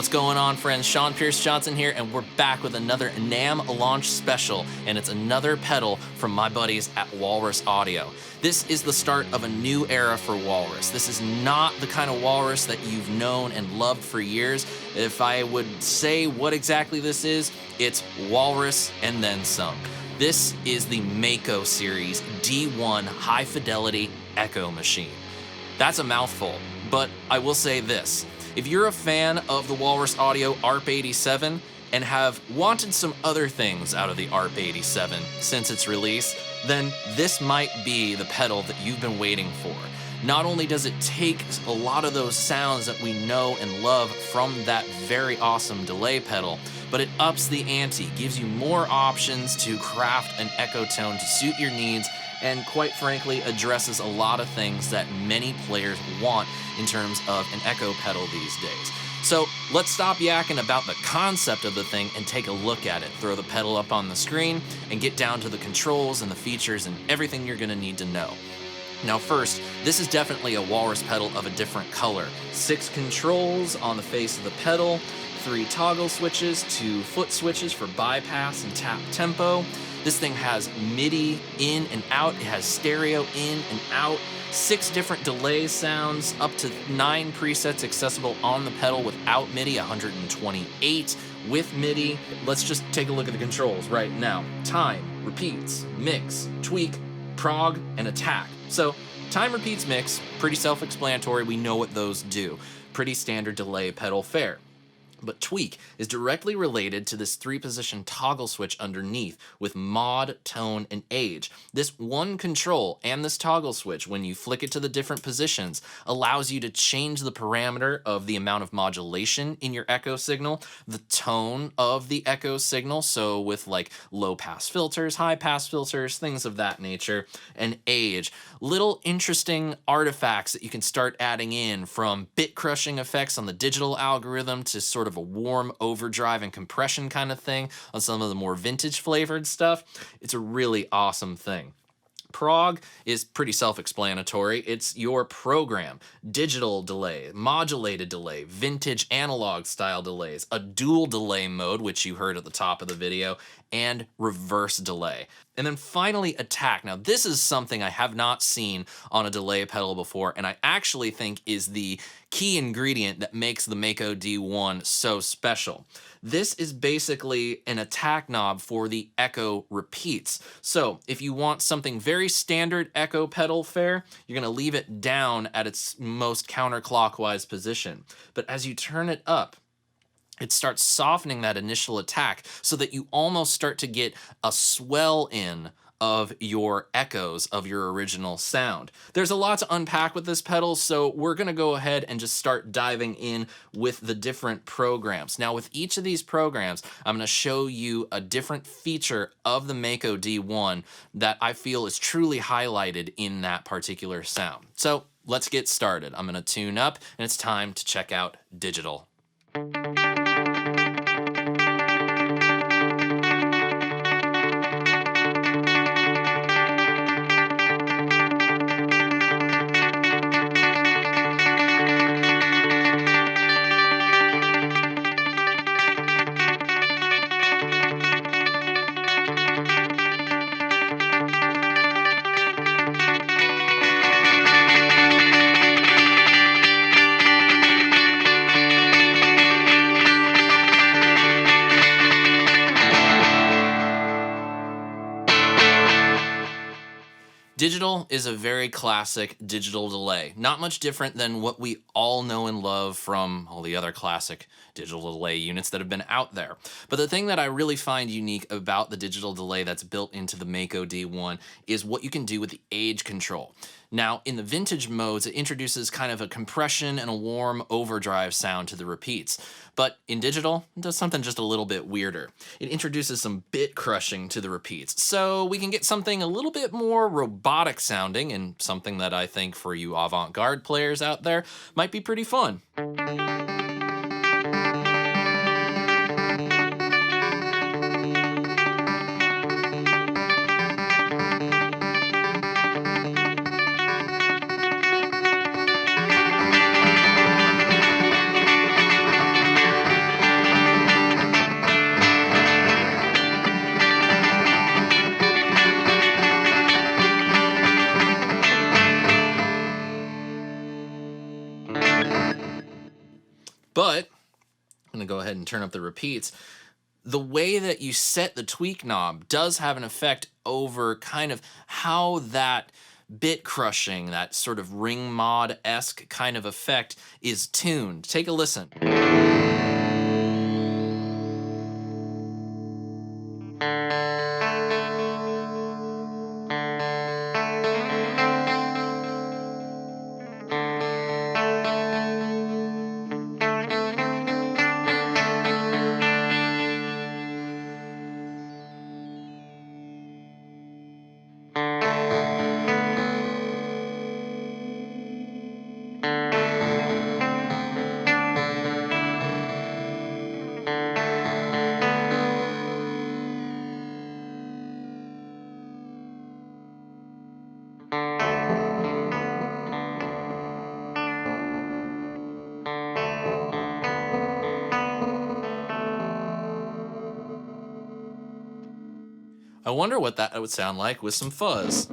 What's going on, friends? Sean Pierce Johnson here, and we're back with another NAMM launch special, and it's another pedal from my buddies at Walrus Audio. This is the start of a new era for Walrus. This is not the kind of Walrus that you've known and loved for years. If I would say what exactly this is, it's Walrus and then some. This is the MAKO Series D1 high fidelity echo machine. That's a mouthful, but I will say this. If you're a fan of the Walrus Audio ARP87 and have wanted some other things out of the ARP87 since its release, then this might be the pedal that you've been waiting for. Not only does it take a lot of those sounds that we know and love from that very awesome delay pedal, but it ups the ante, gives you more options to craft an echo tone to suit your needs, and quite frankly addresses a lot of things that many players want in terms of an echo pedal these days. So let's stop yakking about the concept of the thing and take a look at it. Throw the pedal up on the screen and get down to the controls and the features and everything you're gonna need to know. Now first, this is definitely a Walrus pedal of a different color. 6 controls on the face of the pedal, 3 toggle switches, 2 foot switches for bypass and tap tempo. This thing has MIDI in and out, it has stereo in and out, 6 different delay sounds, up to 9 presets accessible on the pedal without MIDI, 128 with MIDI. Let's just take a look at the controls right now. Time, repeats, mix, tweak, prog, and attack. So time, repeats, mix, pretty self-explanatory, we know what those do. Pretty standard delay pedal fare. But tweak is directly related to this 3-position toggle switch underneath with mod, tone, and age. This one control and this toggle switch, when you flick it to the different positions, allows you to change the parameter of the amount of modulation in your echo signal, the tone of the echo signal, so with like low pass filters, high pass filters, things of that nature, and age. Little interesting artifacts that you can start adding in, from bit crushing effects on the digital algorithm to sort of a warm overdrive and compression kind of thing on some of the more vintage flavored stuff. It's a really awesome thing. Prog is pretty self-explanatory. It's your program. Digital delay, modulated delay, vintage analog style delays, a dual delay mode, which you heard at the top of the video, and reverse delay. And then finally, attack. Now, this is something I have not seen on a delay pedal before, and I actually think is the key ingredient that makes the Mako D1 so special. This is basically an attack knob for the echo repeats. So if you want something very standard echo pedal fare, you're gonna leave it down at its most counterclockwise position. But as you turn it up, it starts softening that initial attack so that you almost start to get a swell in of your echoes of your original sound. There's a lot to unpack with this pedal, so we're gonna go ahead and just start diving in with the different programs. Now with each of these programs, I'm gonna show you a different feature of the Mako D1 that I feel is truly highlighted in that particular sound. So let's get started. I'm gonna tune up, and it's time to check out digital. Digital is a very classic digital delay. Not much different than what we all know and love from all the other classic digital delay units that have been out there. But the thing that I really find unique about the digital delay that's built into the Mako D1 is what you can do with the age control. Now, in the vintage modes, it introduces kind of a compression and a warm overdrive sound to the repeats. But in digital, it does something just a little bit weirder. It introduces some bit crushing to the repeats, so we can get something a little bit more robotic sounding, and something that I think for you avant-garde players out there might be pretty fun. I'm gonna go ahead and turn up the repeats. The way that you set the tweak knob does have an effect over kind of how that bit crushing, that sort of ring mod-esque kind of effect is tuned. Take a listen. I wonder what that would sound like with some fuzz.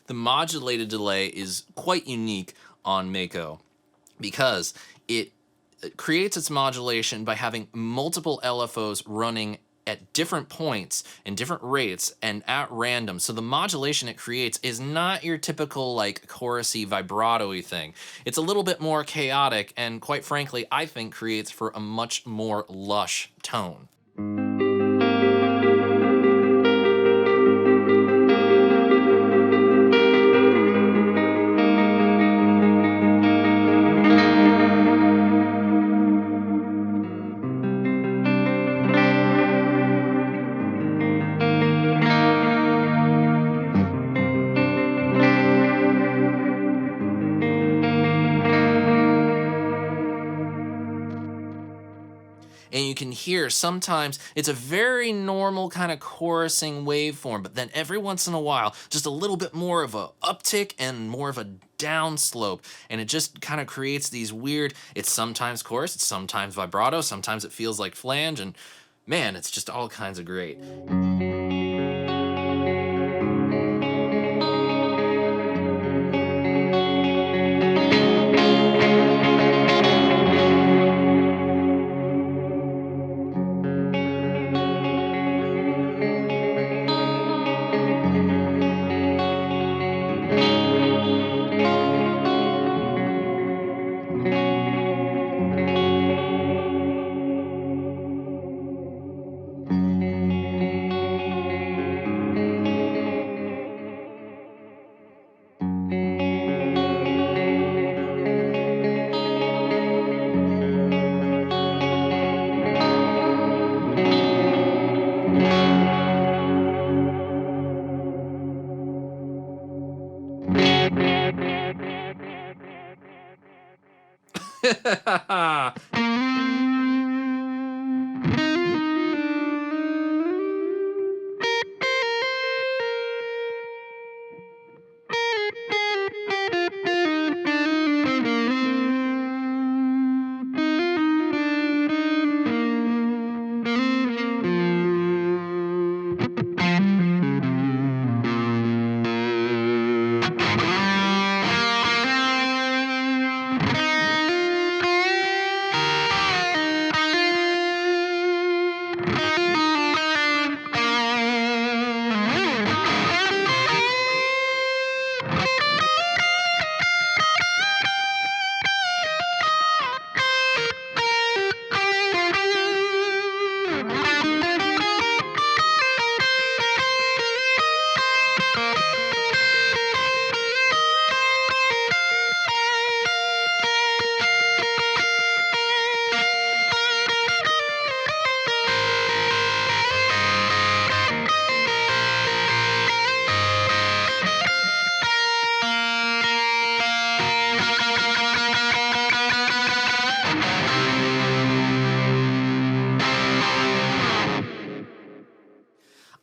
The modulated delay is quite unique on Mako because it creates its modulation by having multiple LFOs running at different points and different rates and at random. So the modulation it creates is not your typical like chorusy vibrato-y thing. It's a little bit more chaotic and quite frankly, I think creates for a much more lush tone. And you can hear sometimes it's a very normal kind of chorusing waveform, but then every once in a while, just a little bit more of a uptick and more of a downslope. And it just kind of creates these weird, it's sometimes chorus, it's sometimes vibrato, sometimes it feels like flange, and man, it's just all kinds of great.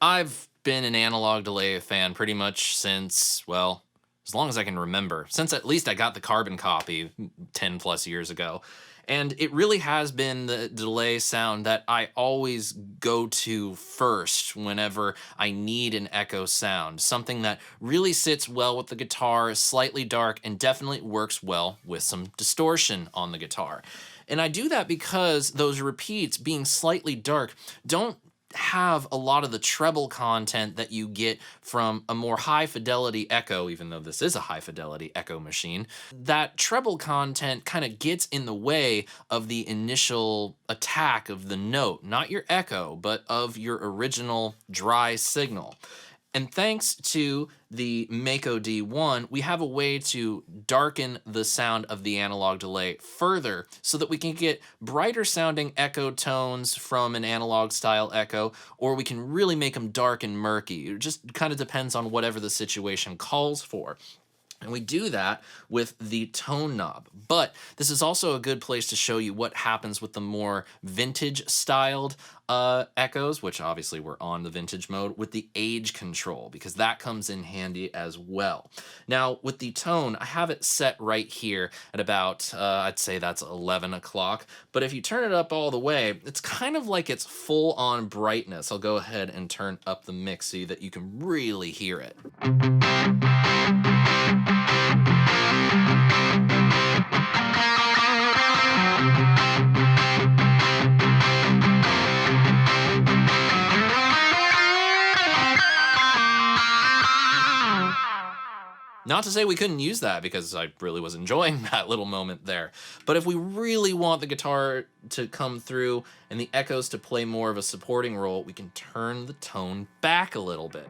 I've been an analog delay fan pretty much since, well, as long as I can remember, since at least I got the carbon copy 10 plus years ago. And it really has been the delay sound that I always go to first whenever I need an echo sound. Something that really sits well with the guitar, is slightly dark, and definitely works well with some distortion on the guitar. And I do that because those repeats, being slightly dark, don't have a lot of the treble content that you get from a more high fidelity echo, even though this is a high fidelity echo machine. That treble content kind of gets in the way of the initial attack of the note, not your echo, but of your original dry signal. And thanks to the Mako D1, we have a way to darken the sound of the analog delay further so that we can get brighter sounding echo tones from an analog style echo, or we can really make them dark and murky. It just kind of depends on whatever the situation calls for. And we do that with the tone knob. But this is also a good place to show you what happens with the more vintage styled echoes, which obviously we're on the vintage mode, with the age control, because that comes in handy as well. Now with the tone, I have it set right here at about, I'd say that's 11 o'clock. But if you turn it up all the way, it's kind of like it's full on brightness. I'll go ahead and turn up the mix so that you can really hear it. Not to say we couldn't use that, because I really was enjoying that little moment there. But if we really want the guitar to come through and the echoes to play more of a supporting role, we can turn the tone back a little bit.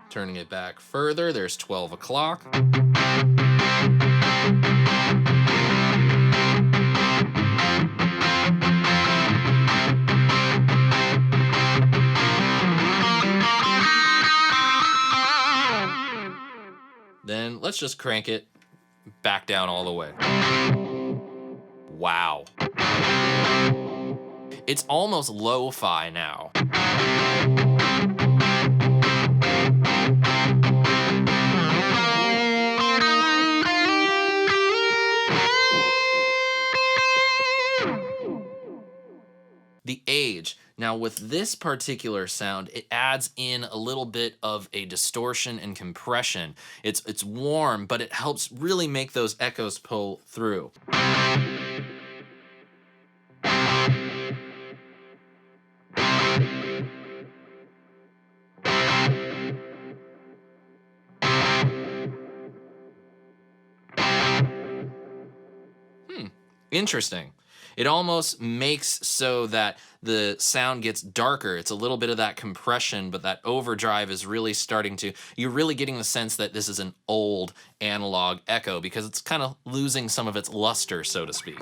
Turning it back further, there's 12 o'clock. Then let's just crank it back down all the way. Wow. It's almost lo-fi now. The Age. Now with this particular sound, it adds in a little bit of a distortion and compression. It's warm, but it helps really make those echoes pull through. Interesting. It almost makes so that the sound gets darker. It's a little bit of that compression, but that overdrive is really starting to, you're really getting the sense that this is an old analog echo, because it's kind of losing some of its luster, so to speak.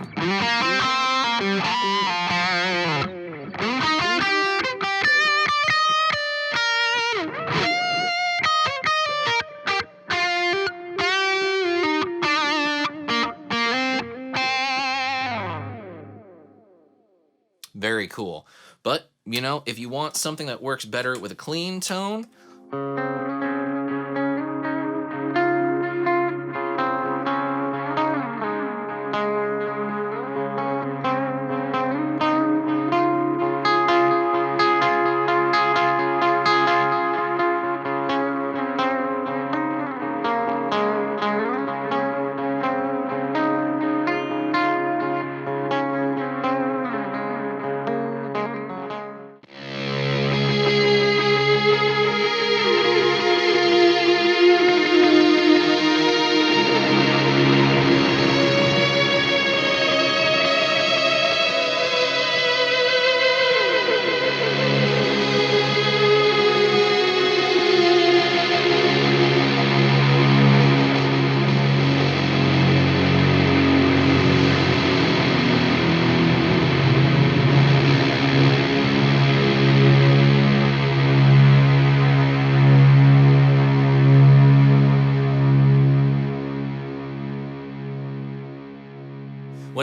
Very cool. But, you know, if you want something that works better with a clean tone,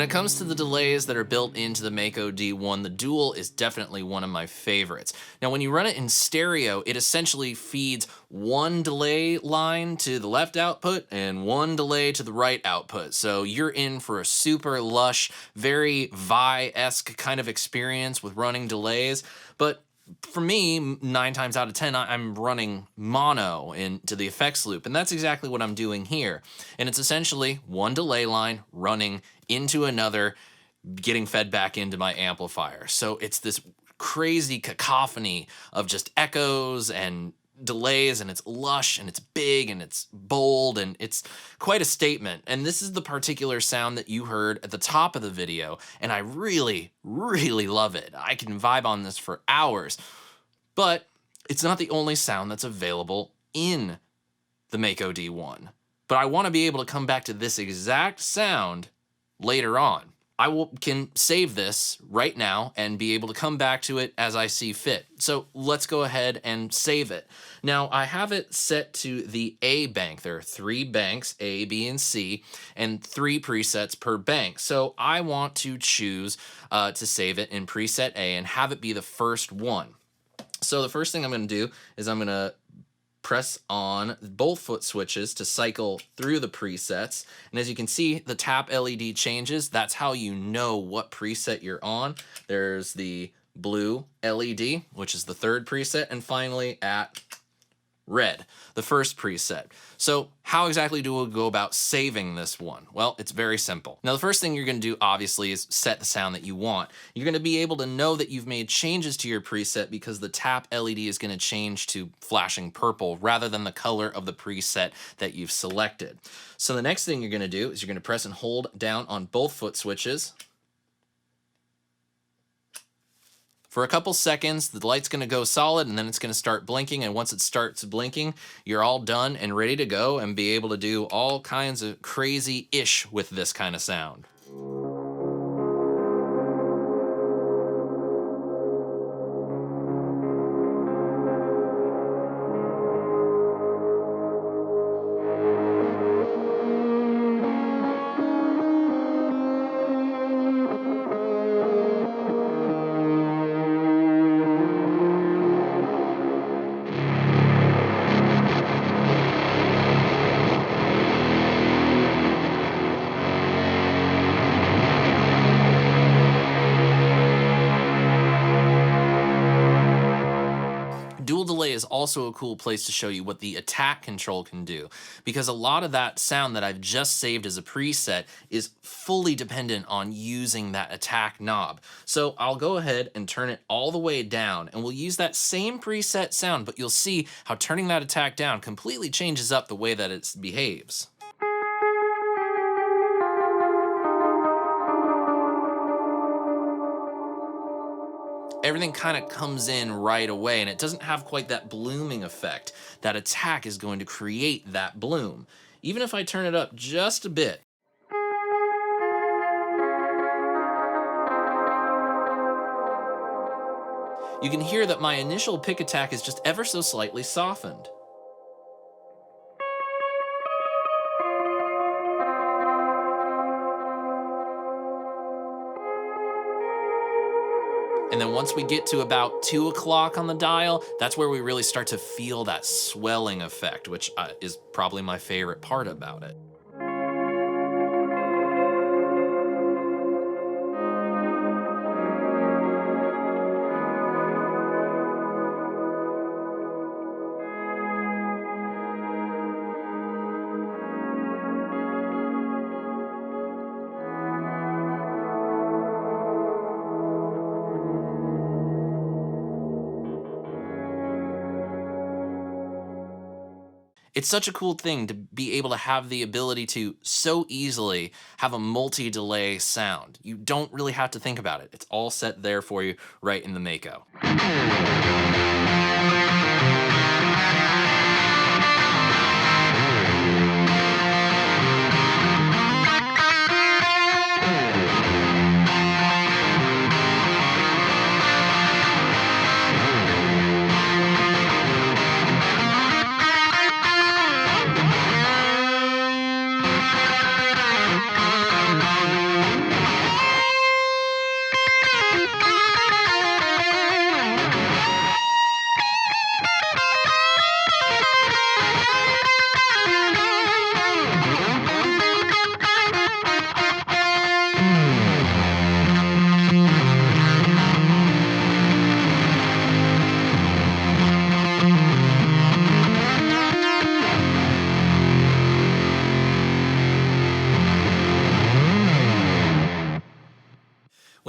When it comes to the delays that are built into the Mako D1, the dual is definitely one of my favorites. Now, when you run it in stereo, it essentially feeds one delay line to the left output and one delay to the right output. So you're in for a super lush, very Vi-esque kind of experience with running delays. But for me, 9 times out of 10, I'm running mono into the effects loop, and that's exactly what I'm doing here. And it's essentially one delay line running into another, getting fed back into my amplifier. So it's this crazy cacophony of just echoes and delays, and it's lush and it's big and it's bold and it's quite a statement. And this is the particular sound that you heard at the top of the video, and I really, really love it. I can vibe on this for hours, but it's not the only sound that's available in the Mako D1. But I want to be able to come back to this exact sound later on. I can save this right now and be able to come back to it as I see fit. So let's go ahead and save it. Now, I have it set to the A bank. There are 3 banks, A, B, and C, and 3 presets per bank. So I want to choose to save it in preset A and have it be the first one. So the first thing I'm going to do is I'm going to press on both foot switches to cycle through the presets. And as you can see, the tap LED changes. That's how you know what preset you're on. There's the blue LED, which is the 3rd preset, and finally at red, the 1st preset. So how exactly do we go about saving this one? Well, it's very simple. Now, the first thing you're going to do, obviously, is set the sound that you want. You're going to be able to know that you've made changes to your preset because the tap LED is going to change to flashing purple rather than the color of the preset that you've selected. So the next thing you're going to do is you're going to press and hold down on both foot switches. For a couple seconds, the light's going to go solid, and then it's going to start blinking, and once it starts blinking, you're all done and ready to go and be able to do all kinds of crazy-ish with this kind of sound. Dual delay is also a cool place to show you what the attack control can do, because a lot of that sound that I've just saved as a preset is fully dependent on using that attack knob. So I'll go ahead and turn it all the way down, and we'll use that same preset sound, but you'll see how turning that attack down completely changes up the way that it behaves. Everything kind of comes in right away, and it doesn't have quite that blooming effect. That attack is going to create that bloom. Even if I turn it up just a bit, you can hear that my initial pick attack is just ever so slightly softened. And then once we get to about 2 o'clock on the dial, that's where we really start to feel that swelling effect, which is probably my favorite part about it. It's such a cool thing to be able to have the ability to so easily have a multi-delay sound. You don't really have to think about it. It's all set there for you right in the Mako.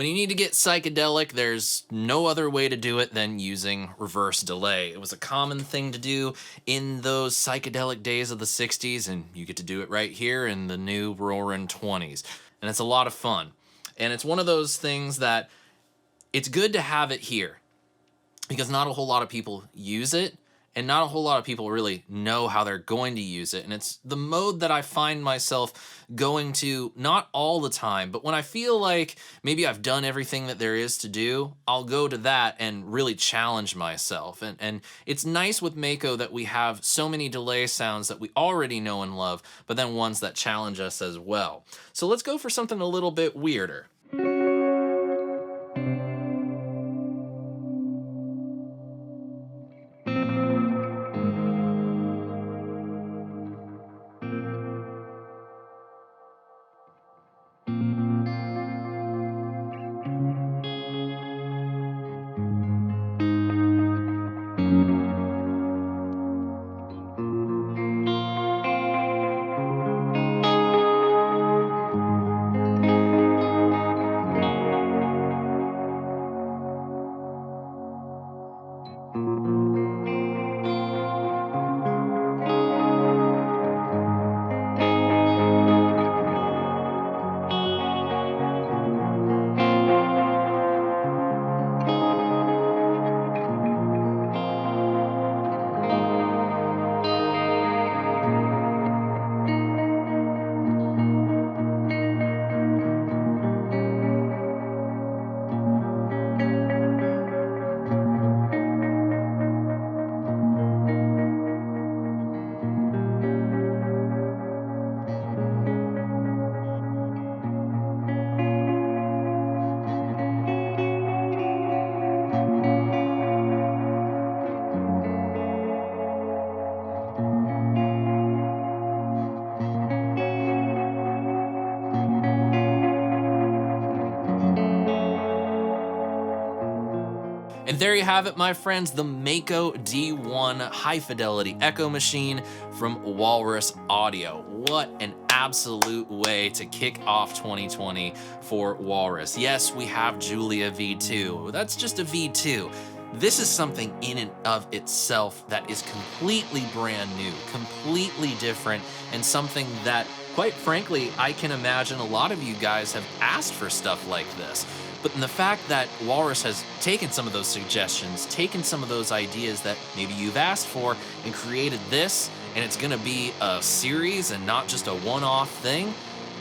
When you need to get psychedelic, there's no other way to do it than using reverse delay. It was a common thing to do in those psychedelic days of the 60s, and you get to do it right here in the new roaring 20s. And it's a lot of fun. And it's one of those things that it's good to have it here because not a whole lot of people use it. And not a whole lot of people really know how they're going to use it. And it's the mode that I find myself going to not all the time, but when I feel like maybe I've done everything that there is to do, I'll go to that and really challenge myself. And it's nice with Mako that we have so many delay sounds that we already know and love, but then ones that challenge us as well. So let's go for something a little bit weirder. And there you have it, my friends, the Mako D1 high fidelity echo machine from Walrus Audio. What an absolute way to kick off 2020 for Walrus. Yes, we have Julia V2. That's just a V2. This is something in and of itself that is completely brand new, completely different, and something that, quite frankly, I can imagine a lot of you guys have asked for stuff like this. But the fact that Walrus has taken some of those suggestions, taken some of those ideas that maybe you've asked for, and created this, and it's gonna be a series and not just a one-off thing,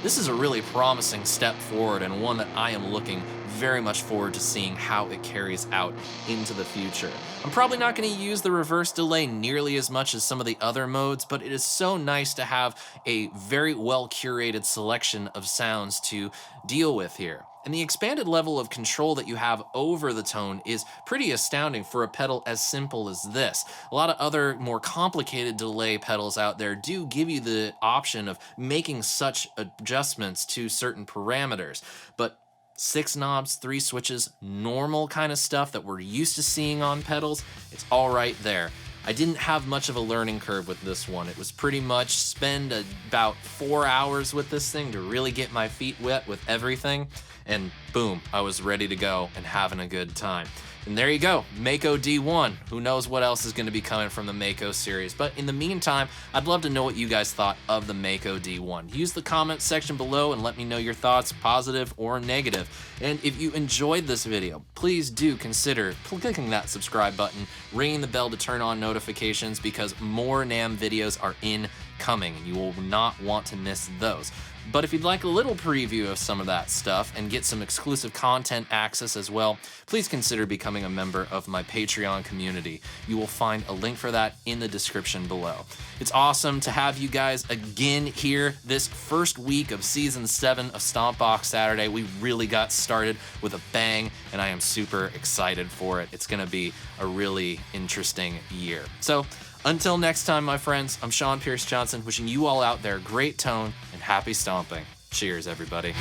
this is a really promising step forward and one that I am looking very much forward to seeing how it carries out into the future. I'm probably not going to use the reverse delay nearly as much as some of the other modes, but it is so nice to have a very well curated selection of sounds to deal with here. And the expanded level of control that you have over the tone is pretty astounding for a pedal as simple as this. A lot of other more complicated delay pedals out there do give you the option of making such adjustments to certain parameters, but 6 knobs, 3 switches, normal kind of stuff that we're used to seeing on pedals, it's all right there. I didn't have much of a learning curve with this one. It was pretty much spend about 4 hours with this thing to really get my feet wet with everything, and boom, I was ready to go and having a good time. And there you go, Mako D1. Who knows what else is going to be coming from the MAKO series. But in the meantime, I'd love to know what you guys thought of the Mako D1. Use the comment section below and let me know your thoughts, positive or negative. And if you enjoyed this video, please do consider clicking that subscribe button, ringing the bell to turn on notifications, because more NAMM videos are incoming and you will not want to miss those. But if you'd like a little preview of some of that stuff and get some exclusive content access as well, please consider becoming a member of my Patreon community. You will find a link for that in the description below. It's awesome to have you guys again here this first week of Season 7 of Stompbox Saturday. We really got started with a bang, and I am super excited for it. It's gonna be a really interesting year. So, until next time, my friends, I'm Sean Pierce Johnson, wishing you all out there great tone and happy stomping. Cheers, everybody.